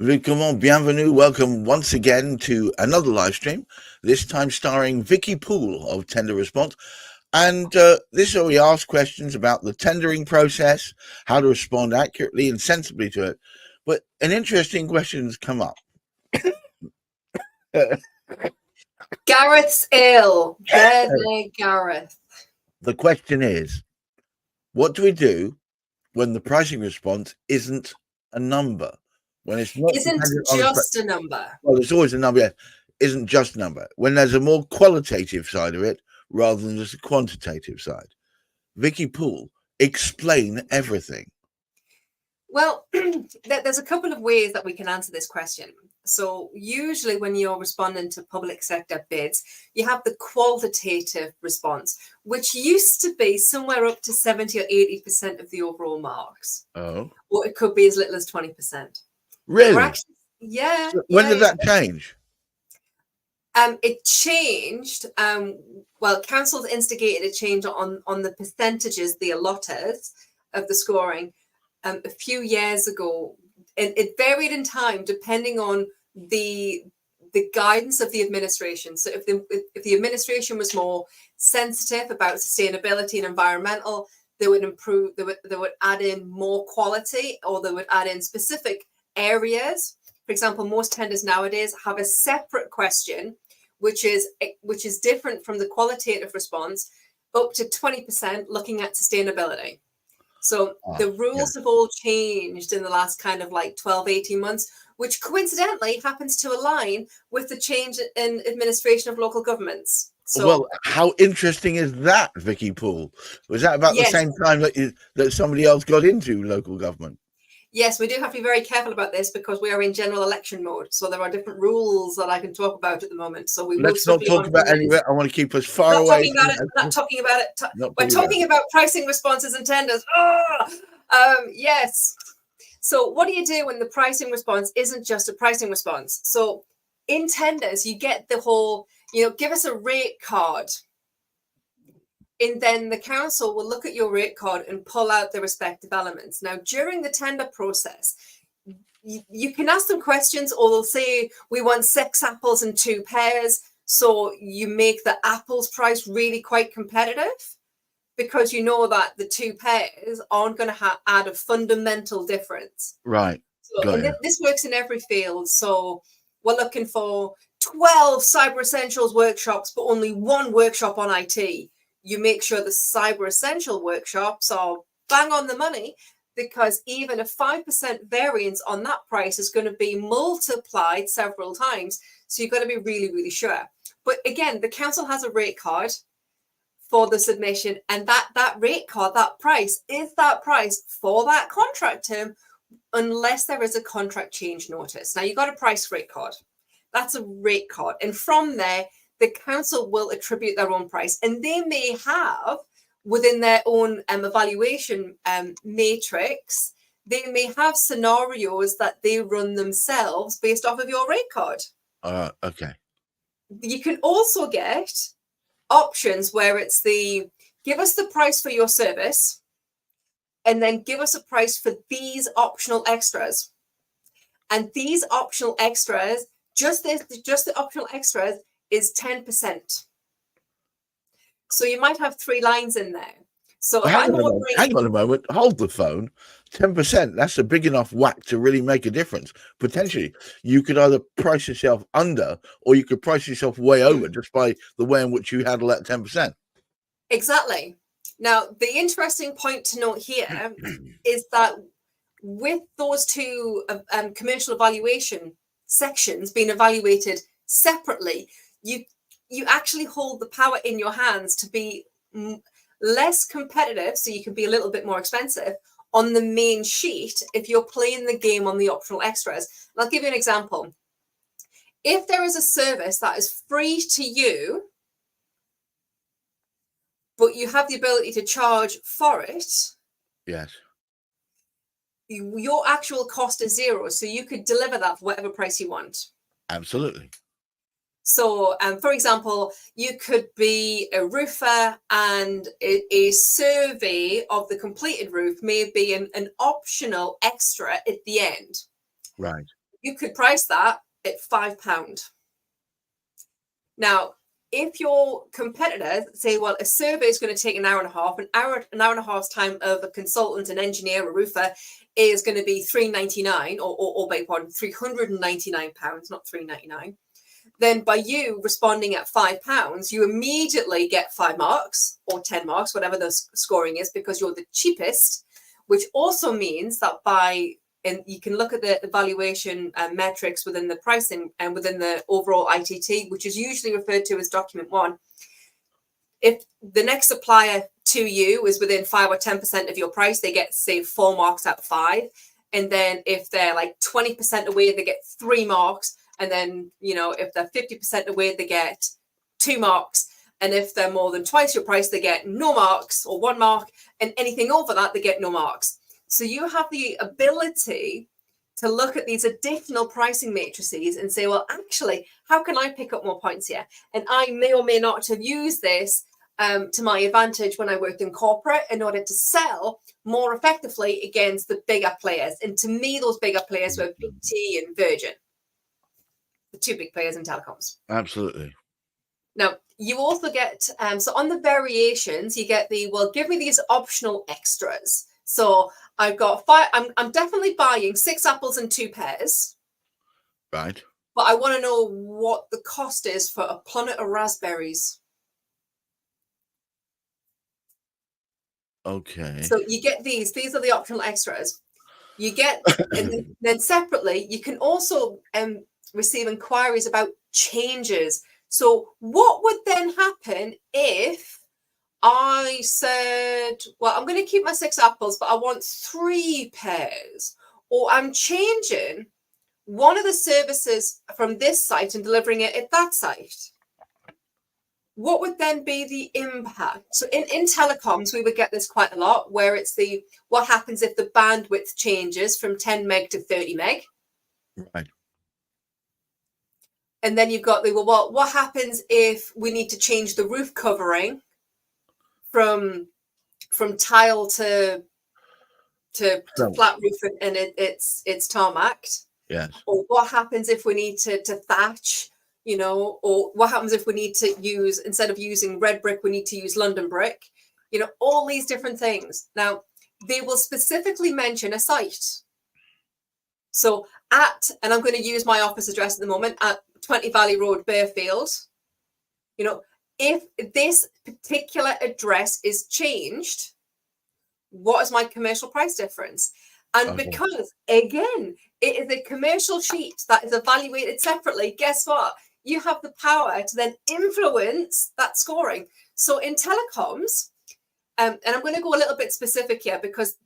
Comment, bienvenue, welcome once again to another live stream, this time starring Vicky Poole of Tender Response. And this is where we ask questions about the tendering process, how to respond accurately and sensibly to it. But an interesting question has come up. Gareth's ill. There, Gareth. The question is, what do we do when the pricing response isn't a number? When it's not Isn't just a number. Well, there's always a number, yeah. Isn't just a number. When there's a more qualitative side of it rather than just a quantitative side. Vicky Poole, explain everything. Well, there's a couple of ways that we can answer this question. So usually when you're responding to public sector bids, you have the qualitative response, which used to be somewhere up to 70 or 80% of the overall marks. Oh. Or it could be as little as 20%. Really? Actually, yeah. So when did that change? It changed. Well, councils instigated a change on the percentages, the allotters of the scoring a few years ago. And it varied in time depending on the guidance of the administration. So if the administration was more sensitive about sustainability and environmental, they would improve. They would add in more quality, or they would add in specific areas. For example, most tenders nowadays have a separate question, which is different from the qualitative response, up to 20% looking at sustainability. So the rules have all changed in the last kind of like 12, 18 months, which coincidentally happens to align with the change in administration of local governments. So, well, how interesting is that, Vicky Poole? Was that about the same time that somebody else got into local government? Yes, we do have to be very careful about this because we are in general election mode. So there are different rules that I can talk about at the moment. So let's not talk about any of it. I want to keep us far away. Not talking about it. We're talking about pricing responses and tenders. Yes. So what do you do when the pricing response isn't just a pricing response? So in tenders, you get the whole, give us a rate card. And then the council will look at your rate card and pull out the respective elements. Now, during the tender process, you can ask them questions, or they'll say, we want 6 apples and 2 pears. So you make the apples price really quite competitive because you know that the 2 pears aren't going to add a fundamental difference. Right. So, this works in every field. So we're looking for 12 Cyber Essentials workshops, but only 1 workshop on IT. You make sure the Cyber Essential workshops are bang on the money, because even a 5% variance on that price is going to be multiplied several times. So you've got to be really, really sure. But again, the council has a rate card for the submission, and that rate card, that price, is that price for that contract term, unless there is a contract change notice. Now, you've got a price rate card. That's a rate card. And from there, the council will attribute their own price, and they may have within their own evaluation matrix, they may have scenarios that they run themselves based off of your rate card. Okay. You can also get options where it's give us the price for your service, and then give us a price for these optional extras. And these optional extras, just the optional extras, is 10%. So you might have 3 lines in there. So hang on a moment. Hold the phone. 10%. That's a big enough whack to really make a difference. Potentially, you could either price yourself under, or you could price yourself way over just by the way in which you handle that 10%. Exactly. Now, the interesting point to note here is that with those 2 commercial evaluation sections being evaluated separately, you actually hold the power in your hands to be less competitive, so you can be a little bit more expensive on the main sheet if you're playing the game on the optional extras. And I'll give you an example. If there is a service that is free to you, but you have the ability to charge for it, yes, your actual cost is 0, so you could deliver that for whatever price you want. Absolutely. So, for example, you could be a roofer, and a survey of the completed roof may be an optional extra at the end. Right. you could price that at £5. Now, if your competitors say, well, a survey is going to take an hour and a half, an hour and a half's time of a consultant, an engineer, a roofer is going to be £3.99 or beg pardon, £399, not £3.99. Then by you responding at £5, you immediately get 5 marks or 10 marks, whatever the scoring is, because you're the cheapest, which also means that and you can look at the evaluation metrics within the pricing and within the overall ITT, which is usually referred to as document 1. If the next supplier to you is within 5 or 10% of your price, they get, say, 4 marks out of 5. And then if they're like 20% away, they get 3 marks. And then, if they're 50% away, they get 2 marks. And if they're more than twice your price, they get no marks or 1 mark. And anything over that, they get no marks. So you have the ability to look at these additional pricing matrices and say, well, actually, how can I pick up more points here? And I may or may not have used this to my advantage when I worked in corporate in order to sell more effectively against the bigger players. And to me, those bigger players were BT and Virgin, the 2 big players in telecoms. Absolutely. Now, you also get, so on the variations, you get well, give me these optional extras. So I've got 5, I'm definitely buying 6 apples and 2 pears. Right. But I want to know what the cost is for a plummet of raspberries. Okay. So you get these are the optional extras. You get, and then separately, you can also receive inquiries about changes. So what would then happen if I said, well, I'm going to keep my 6 apples, but I want 3 pears, or I'm changing one of the services from this site and delivering it at that site? What would then be the impact? So in telecoms, we would get this quite a lot, where it's what happens if the bandwidth changes from 10 meg to 30 meg? Right. And then you've got well, what happens if we need to change the roof covering from tile to flat roof and it's tarmacked? Yes. Or what happens if we need to thatch, or what happens if we need to use, instead of using red brick, we need to use London brick, all these different things. Now, they will specifically mention a site. So and I'm going to use my office address at the moment, at 20 Valley Road, Bearfield, if this particular address is changed, what is my commercial price difference? And because, again, it is a commercial sheet that is evaluated separately, guess what? You have the power to then influence that scoring. So in telecoms, and I'm going to go a little bit specific here because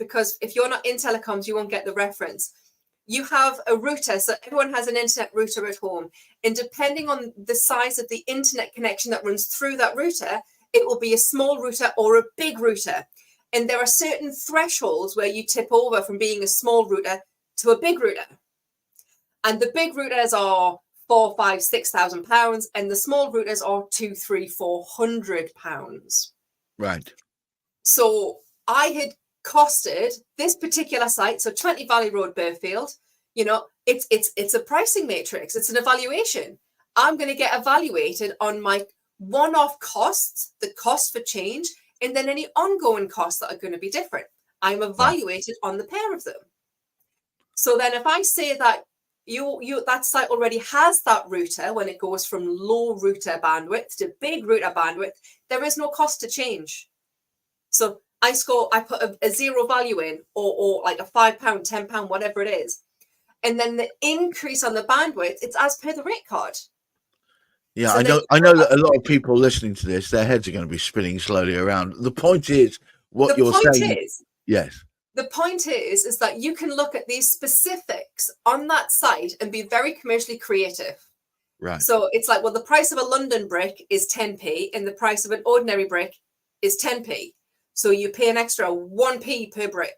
if you're not in telecoms, you won't get the reference. You have a router, so everyone has an internet router at home. And depending on the size of the internet connection that runs through that router, it will be a small router or a big router. And there are certain thresholds where you tip over from being a small router to a big router. And the big routers are £4,000, £5,000, £6,000, and the small routers are £200, £300, £400. Right. So I had costed this particular site, so 20 Valley Road, Bearfield, it's a pricing matrix, it's an evaluation. I'm going to get evaluated on my one-off costs, the cost for change, and then any ongoing costs that are going to be different. I'm evaluated on the pair of them. So then if I say that that site already has that router, when it goes from low router bandwidth to big router bandwidth, there is no cost to change. So I put a 0 value in, or like a £5, £10, whatever it is. And then the increase on the bandwidth, it's as per the rate card. Yeah, So I know that a lot of people listening to this, their heads are going to be spinning slowly around. The point is, what you're saying. Yes. The point is that you can look at these specifics on that site and be very commercially creative. Right. So it's like, well, the price of a London brick is 10p and the price of an ordinary brick is 10p. So you pay an extra 1p per brick.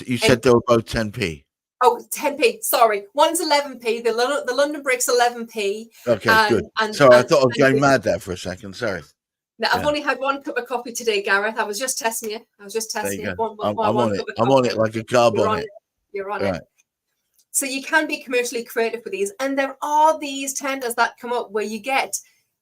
You said they were both 10p. Oh, 10p. Sorry. One's 11p. The London brick's 11p. Okay, good. Sorry, I thought I was going mad there for a second. Sorry. Now, I've only had 1 cup of coffee today, Gareth. I was just testing you. I'm on it. I'm on it like a carb on it. You're on right. it. So you can be commercially creative with these. And there are these tenders that come up where you get,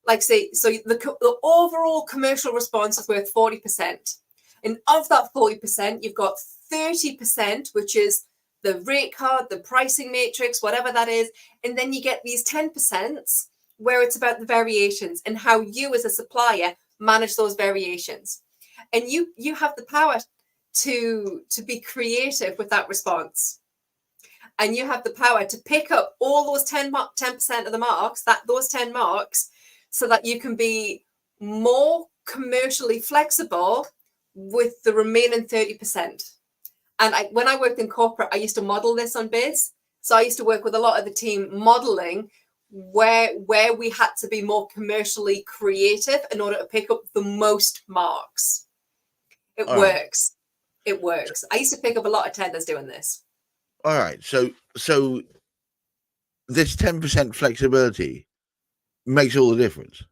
like, say, so the overall commercial response is worth 40%. And of that 40%, you've got 30%, which is the rate card, the pricing matrix, whatever that is. And then you get these 10% where it's about the variations and how you as a supplier manage those variations. And you have the power to be creative with that response. And you have the power to pick up all those 10% of the marks, those 10 marks, so that you can be more commercially flexible with the remaining 30%. And when I worked in corporate, I used to model this on bids. So I used to work with a lot of the team modeling where we had to be more commercially creative in order to pick up the most marks. It works. It works. I used to pick up a lot of tenders doing this. All right. So this 10% flexibility makes all the difference.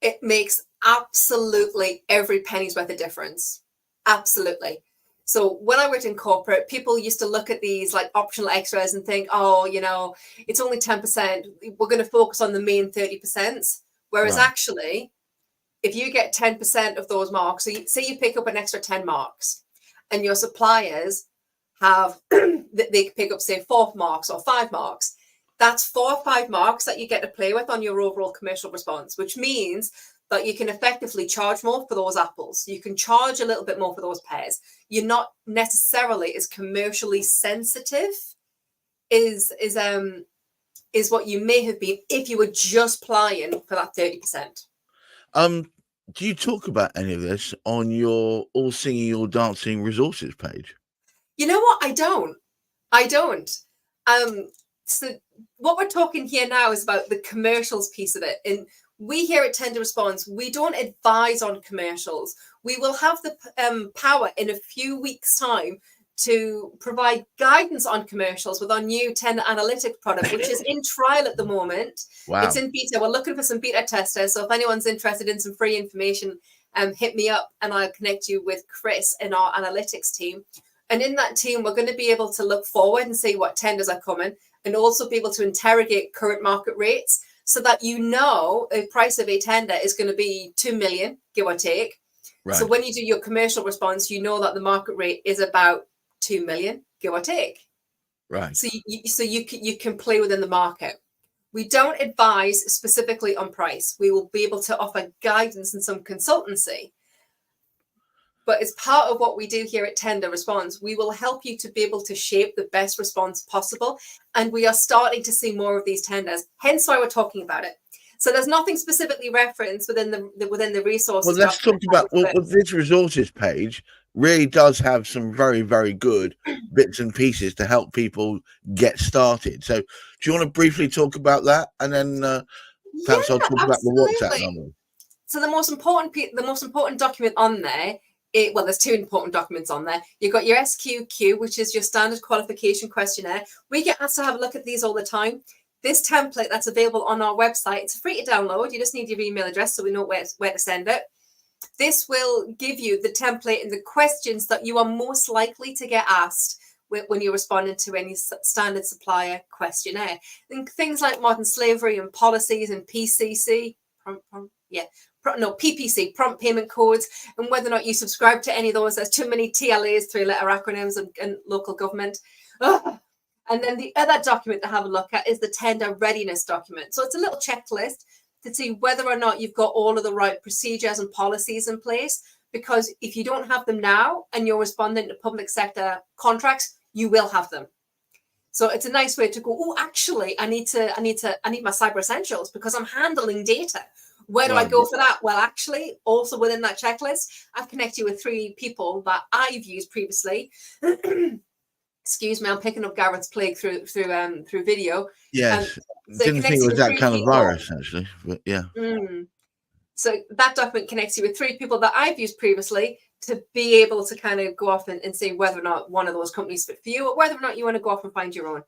It makes absolutely every penny's worth of difference. Absolutely. So when I worked in corporate, people used to look at these like optional extras and think, oh, you know, it's only 10%. We're going to focus on the main 30%. Whereas actually, if you get 10% of those marks, so say you pick up an extra 10 marks and your suppliers have, they pick up, say, 4 marks or 5 marks, that's 4 or 5 marks that you get to play with on your overall commercial response, which means that you can effectively charge more for those apples. You can charge a little bit more for those pears. You're not necessarily as commercially sensitive is what you may have been if you were just plying for that 30%. Do you talk about any of this on your All Singing, All Dancing resources page? You know what? I don't. So what we're talking here now is about the commercials piece of it. And we here at Tender Response, we don't advise on commercials. We will have the power in a few weeks' time to provide guidance on commercials with our new Tender Analytics product, which is in trial at the moment. Wow. It's in beta. We're looking for some beta testers. So if anyone's interested in some free information, hit me up and I'll connect you with Chris in our analytics team. And in that team, we're going to be able to look forward and see what tenders are coming and also be able to interrogate current market rates so that you know the price of a tender is going to be 2 million, give or take. Right. So when you do your commercial response, you know that the market rate is about 2 million, give or take. Right. So you can play within the market. We don't advise specifically on price. We will be able to offer guidance and some consultancy. But as part of what we do here at Tender Response, we will help you to be able to shape the best response possible. And we are starting to see more of these tenders, hence why we're talking about it. So there's nothing specifically referenced within the resources. Well, let's talk about this resources page really does have some very, very good bits and pieces to help people get started. So do you want to briefly talk about that? And then perhaps I'll talk about the WhatsApp number. So the most important document on there, well, there's 2 important documents on there. You've got your SQQ, which is your standard qualification questionnaire. We get asked to have a look at these all the time. This template that's available on our website, it's free to download. You just need your email address so we know where to send it. This will give you the template and the questions that you are most likely to get asked when you're responding to any standard supplier questionnaire. And things like modern slavery and policies and PPC, prompt payment codes, and whether or not you subscribe to any of those. There's too many TLAs, 3-letter acronyms, and local government. And then the other document to have a look at is the tender readiness document. So it's a little checklist to see whether or not you've got all of the right procedures and policies in place. Because if you don't have them now and you're responding to public sector contracts, you will have them. So it's a nice way to go, oh, actually, I need my cyber essentials because I'm handling data. Where do I go for that? Well, actually, also within that checklist, I've connected you with 3 people that I've used previously. Excuse me, I'm picking up Garrett's plague through video. Yes, didn't think it was that kind of virus, actually, but yeah. So that document connects you with 3 people that I've used previously to be able to kind of go off and say whether or not one of those companies fit for you or whether or not you want to go off and find your own.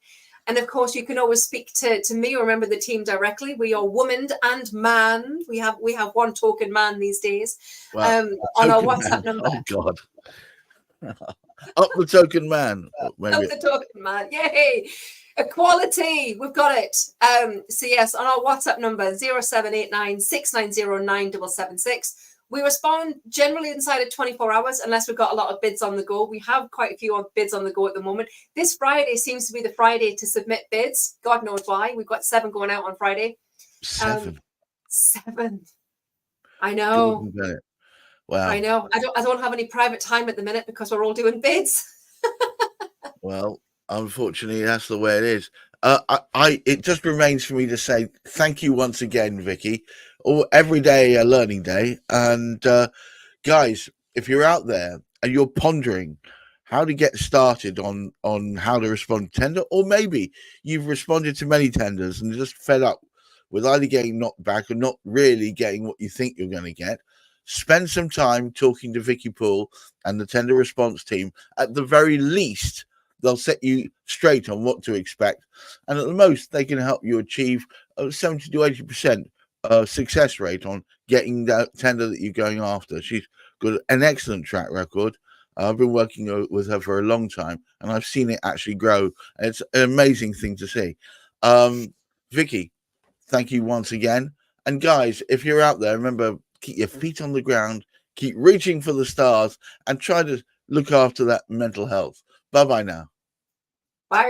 And of course, you can always speak to me or remember the team directly. We are womaned and manned. We have 1 token man these days. Wow. On our WhatsApp number. Oh God. Up the token man. Maybe. Up the token man. Yay. Equality, we've got it. So yes, on our WhatsApp number 0789 690 9776. We respond generally inside of 24 hours, unless we've got a lot of bids on the go. We have quite a few bids on the go at the moment. This Friday seems to be the Friday to submit bids. God knows why. We've got 7 going out on Friday. 7. 7. I know. Wow. I know. I don't have any private time at the minute because we're all doing bids. Well, unfortunately, that's the way it is. It just remains for me to say thank you once again, Vicky. Every day a learning day. And guys, if you're out there and you're pondering how to get started on how to respond to tender, or maybe you've responded to many tenders and just fed up with either getting knocked back or not really getting what you think you're going to get, spend some time talking to Vicky Poole and the tender response team. At the very least, they'll set you straight on what to expect. And at the most, they can help you achieve a 70 to 80% success rate on getting that tender that you're going after. She's got an excellent track record. I've been working with her for a long time, and I've seen it actually grow. It's an amazing thing to see. Vicky, thank you once again. And guys, if you're out there, remember, keep your feet on the ground, keep reaching for the stars, and try to look after that mental health. Bye-bye now. Bye.